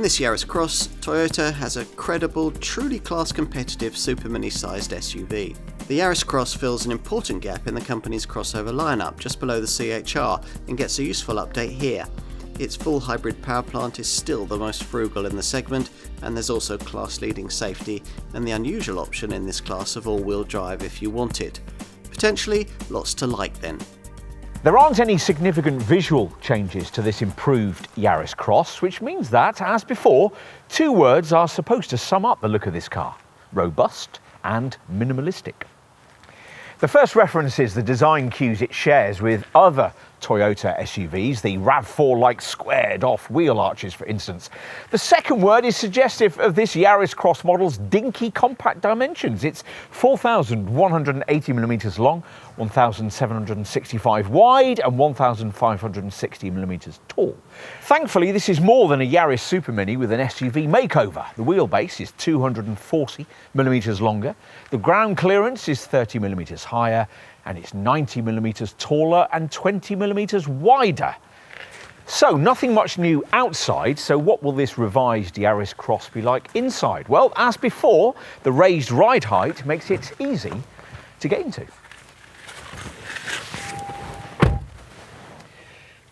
this Yaris Cross, Toyota has a credible, truly class competitive super mini-sized SUV. The Yaris Cross fills an important gap in the company's crossover lineup just below the CHR and gets a useful update here. Its full hybrid power plant is still the most frugal in the segment, and there's also class-leading safety and the unusual option in this class of all-wheel drive if you want it. Potentially lots to like then. There aren't any significant visual changes to this improved Yaris Cross, which means that, as before, two words are supposed to sum up the look of this car: robust and minimalistic. The first references the design cues it shares with other Toyota SUVs, the RAV4-like squared-off wheel arches, for instance. The second word is suggestive of this Yaris Cross model's dinky compact dimensions. It's 4,180mm long, 1,765 wide and 1,560mm tall. Thankfully, this is more than a Yaris Super Mini with an SUV makeover. The wheelbase is 240mm longer, the ground clearance is 30mm higher, and it's 90mm taller and 20mm wider. So nothing much new outside, so what will this revised Yaris Cross be like inside? Well, as before, the raised ride height makes it easy to get into.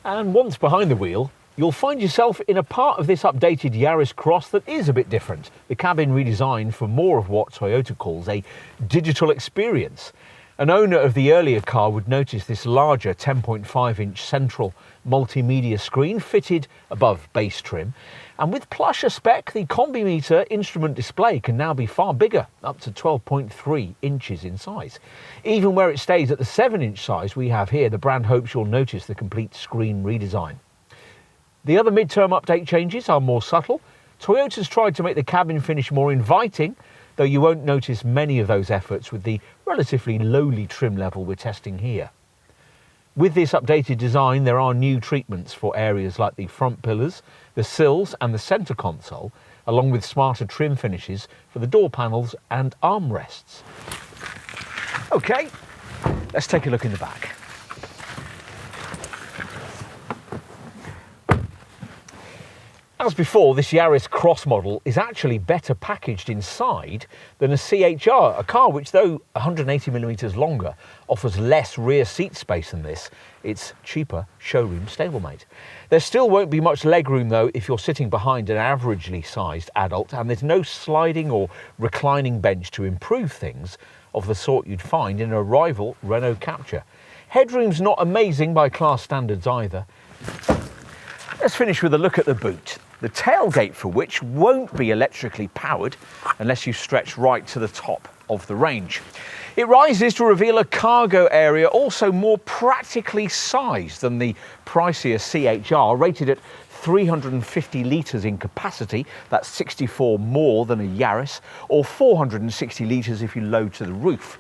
And once behind the wheel, you'll find yourself in a part of this updated Yaris Cross that is a bit different. The cabin redesigned for more of what Toyota calls a digital experience. An owner of the earlier car would notice this larger 10.5-inch central multimedia screen fitted above base trim, and with plusher spec, the Combi Meter instrument display can now be far bigger, up to 12.3 inches in size. Even where it stays at the 7-inch size we have here, the brand hopes you'll notice the complete screen redesign. The other midterm update changes are more subtle. Toyota's tried to make the cabin finish more inviting, though you won't notice many of those efforts with the relatively lowly trim level we're testing here. With this updated design, there are new treatments for areas like the front pillars, the sills and the centre console, along with smarter trim finishes for the door panels and armrests. Okay, let's take a look in the back. As before, this Yaris Cross model is actually better packaged inside than a CHR, a car which, though 180mm longer, offers less rear seat space than this. It's cheaper showroom stablemate. There still won't be much legroom though if you're sitting behind an averagely sized adult, and there's no sliding or reclining bench to improve things of the sort you'd find in a rival Renault Captur. Headroom's not amazing by class standards either. Let's finish with a look at the boot, the tailgate for which won't be electrically powered unless you stretch right to the top of the range. It rises to reveal a cargo area also more practically sized than the pricier CHR, rated at 350 litres in capacity, that's 64 more than a Yaris, or 460 litres if you load to the roof.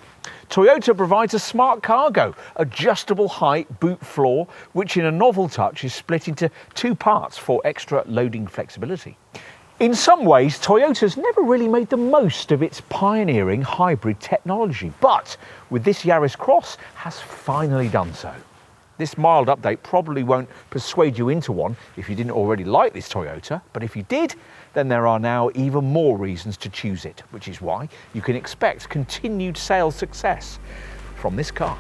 Toyota provides a smart cargo, adjustable height boot floor, which in a novel touch is split into two parts for extra loading flexibility. In some ways, Toyota's never really made the most of its pioneering hybrid technology, but with this Yaris Cross has finally done so. This mild update probably won't persuade you into one if you didn't already like this Toyota, but if you did, then there are now even more reasons to choose it, which is why you can expect continued sales success from this car.